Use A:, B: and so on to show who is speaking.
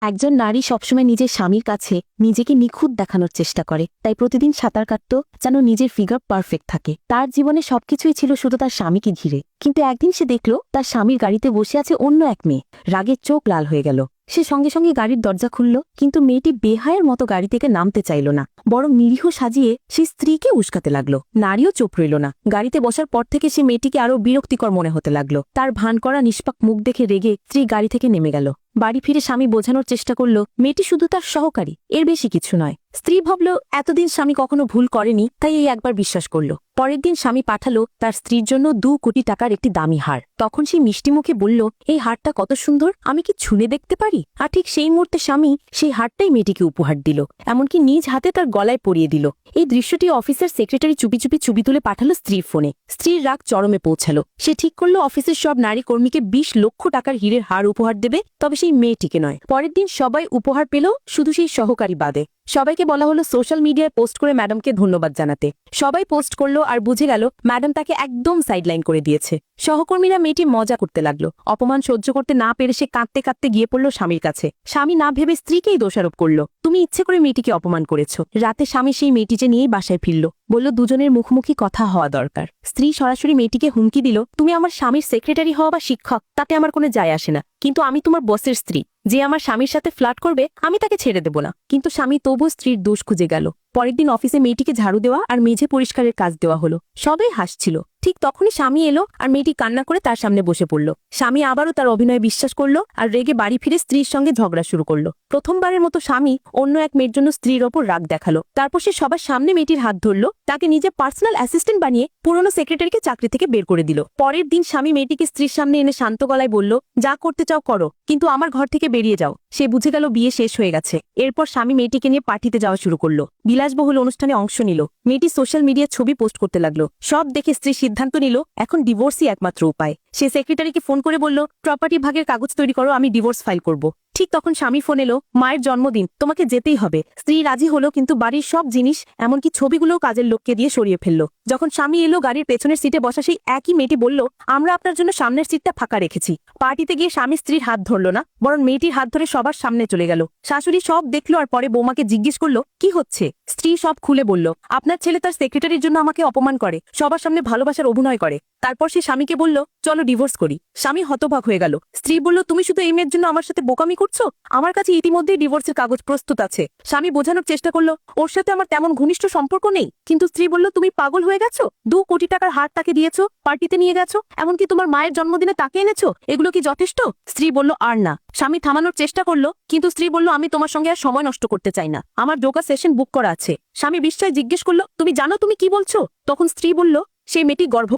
A: একজন নারী সবসময় নিজের স্বামীর কাছে নিজেকে নিখুঁত দেখানোর চেষ্টা করে, তাই প্রতিদিন সাঁতার কাটত যেন নিজের ফিগার পারফেক্ট থাকে। তার জীবনে সবকিছুই ছিল শুধু তার স্বামীকে ঘিরে। কিন্তু একদিন সে দেখল তার স্বামীর গাড়িতে বসে আছে অন্য এক মেয়ে। রাগে চোখ লাল হয়ে গেল। সে সঙ্গে সঙ্গে গাড়ির দরজা খুলল, কিন্তু মেয়েটি বেহায়ের মতো গাড়ি থেকে নামতে চাইল না, বরং নিরীহ সাজিয়ে সে স্ত্রীকে উস্কাতে লাগলো। নারীও চুপ রইল না। গাড়িতে বসার পর থেকে সে মেয়েটিকে আরো বিরক্তিকর মনে হতে লাগলো। তার ভান করা নিষ্পাপ মুখ দেখে রেগে স্ত্রী গাড়ি থেকে নেমে গেল। বাড়ি ফিরে স্বামী বোঝানোর চেষ্টা করল মেয়েটি শুধু তার সহকারী, এর বেশি কিছু নয়। স্ত্রী ভাবল এতদিন স্বামী কখনো ভুল করেনি, তাই এই একবার বিশ্বাস করল। পরের দিন স্বামী পাঠালো তার স্ত্রীর জন্য 2 কোটি টাকার একটি দামি হার। তখন সেই মিষ্টি মুখে বলল, এই হারটা কত সুন্দর, আমি কি ছুঁয়ে দেখতে পারি? আর ঠিক সেই মুহূর্তে স্বামী সেই হারটাই মেয়েটিকে উপহার দিল, এমনকি নিজ হাতে তার গলায় পরিয়ে দিল। এই দৃশ্যটি অফিসের সেক্রেটারি চুপি চুপি ছবি তুলে পাঠালো স্ত্রীর ফোনে। স্ত্রীর রাগ চরমে পৌঁছালো। সে ঠিক করলো অফিসের সব নারী কর্মীকে 20 লক্ষ টাকার হীরের হার উপহার দেবে, তবে সেই মেয়েটিকে নয়। পরের দিন সবাই উপহার পেল, শুধু সেই সহকারী বাদে। সবাইকে বলা হলো সোশ্যাল মিডিয়ায় পোস্ট করে ম্যাডামকে ধন্যবাদ জানাতে। সবাই পোস্ট করলো আর বুঝে গেল ম্যাডাম তাকে একদম সাইডলাইন করে দিয়েছে। সহকর্মীরা মেয়েটি মজা করতে লাগলো। অপমান সহ্য করতে না পেরে সে কাঁদতে কাঁদতে গিয়ে পড়ল স্বামীর কাছে। স্বামী না ভেবে স্ত্রীকেই দোষারোপ করলো, তুমি ইচ্ছে করে মেয়েটিকে অপমান করেছো। রাতে স্বামী সেই মেয়েটিকে নিয়েই বাসায় ফিরল। বলল দুজনের মুখোমুখি কথা হওয়া দরকার। স্ত্রী সরাসরি মেয়েটিকে হুমকি দিল, তুমি আমার স্বামীর সেক্রেটারি হওয়া বা শিক্ষক তাতে আমার কোনো যায় আসে না, কিন্তু আমি তোমার বসের স্ত্রী। যে আমার স্বামীর সাথে ফ্লার্ট করবে আমি তাকে ছেড়ে দেব না। কিন্তু স্বামী তবু স্ত্রীর দোষ খুঁজে গেল। পরের দিন অফিসে মেয়েটিকে ঝাড়ু দেওয়া আর মেঝে পরিষ্কারের কাজ দেওয়া হলো। সবাই হাসছিল। ঠিক তখনই স্বামী এলো আর মেয়েটি কান্না করে তার সামনে বসে পড়ল। স্বামী আবারও তার অভিনয়ে বিশ্বাস করলো আর রেগে বাড়ি ফিরে স্ত্রীর সঙ্গে ঝগড়া শুরু করলো। প্রথমবারের মতো স্বামী অন্য এক মেয়ের জন্য স্ত্রীর ওপর রাগ দেখালো। তারপর সে সবার সামনে মেয়েটির হাত ধরল, তাকে নিজে পার্সোনাল অ্যাসিস্ট্যান্ট বানিয়ে পুরনো সেক্রেটারিকে চাকরি থেকে বের করে দিল। পরের দিন স্বামী মেয়েটিকে স্ত্রীর সামনে এনে শান্ত গলায় বলল, যা করতে চাও করো, কিন্তু আমার ঘর থেকে বেরিয়ে যাও। সে বুঝে গেল বিয়ে শেষ হয়ে গেছে। এরপর স্বামী মেয়েটিকে নিয়ে পার্টিতে যাওয়া শুরু করলো। বিলাসবহুল অনুষ্ঠানে অংশ নিল। মেয়েটি সোশ্যাল মিডিয়ায় ছবি পোস্ট করতে লাগলো। সব দেখে স্ত্রী সিদ্ধান্ত নিল এখন ডিভোর্সই একমাত্র উপায়। সে সেক্রেটারিকে ফোন করে বলল, প্রপার্টি ভাগের কাগজ তৈরি করো, আমি ডিভোর্স ফাইল করব। ঠিক তখন স্বামী ফোন এলো, মায়ের জন্মদিন, তোমাকে যেতেই হবে। স্ত্রী রাজি হলো, কিন্তু বাড়ির সব জিনিস এমনকি ছবিগুলোও কাজের লোককে দিয়ে সরিয়ে ফেললো। যখন স্বামী এলো, গাড়ির পেছনের সিটে বসা সেই একই মেয়েটি বলল, আমরা আপনার জন্য সামনের সিটটা ফাঁকা রেখেছি। পার্টিতে গিয়ে স্বামী স্ত্রীর হাত ধরল না, বরং মেয়েটির হাত ধরে সবার সামনে চলে গেল। শাশুড়ি সব দেখলো আর পরে বৌমাকে জিজ্ঞেস করলো, কি হচ্ছে? স্ত্রী সব খুলে বলল, আপনার ছেলে তার সেক্রেটারির জন্য আমাকে অপমান করে, সবার সামনে ভালোবাসার অভিনয় করে। তারপর সে স্বামীকে বলল, চলো ডিভোর্স করি। স্বামী হতবাক হয়ে গেল। স্ত্রী বলল, তুমি শুধু এই মেয়ের জন্য আমার সাথে বোকামি করছো? আমার কাছে ইতিমধ্যেই ডিভোর্সের কাগজ প্রস্তুত আছে। স্বামী বোঝানোর চেষ্টা করলো, ওর সাথে আমার তেমন ঘনিষ্ঠ সম্পর্ক নেই। কিন্তু স্ত্রী বলল, তুমি পাগল হয়ে গেছো? 2 কোটি টাকার হার তাকে দিয়েছো, পার্টিতে নিয়ে গেছো, এমনকি তোমার মায়ের জন্মদিনে তাকে এনেছো, এগুলো কি যথেষ্ট? স্ত্রী বলল, আর না। স্বামী থামানোর চেষ্টা করলো, কিন্তু স্ত্রী বলল, আমি তোমার সঙ্গে আর সময় নষ্ট করতে চাই না, আমার যোগা সেশন বুক করা আছে। স্বামী বিস্ময়ে জিজ্ঞেস করলো, তুমি জানো তুমি কি বলছো? তখন স্ত্রী বলল, সেই মেয়েটি গর্ভ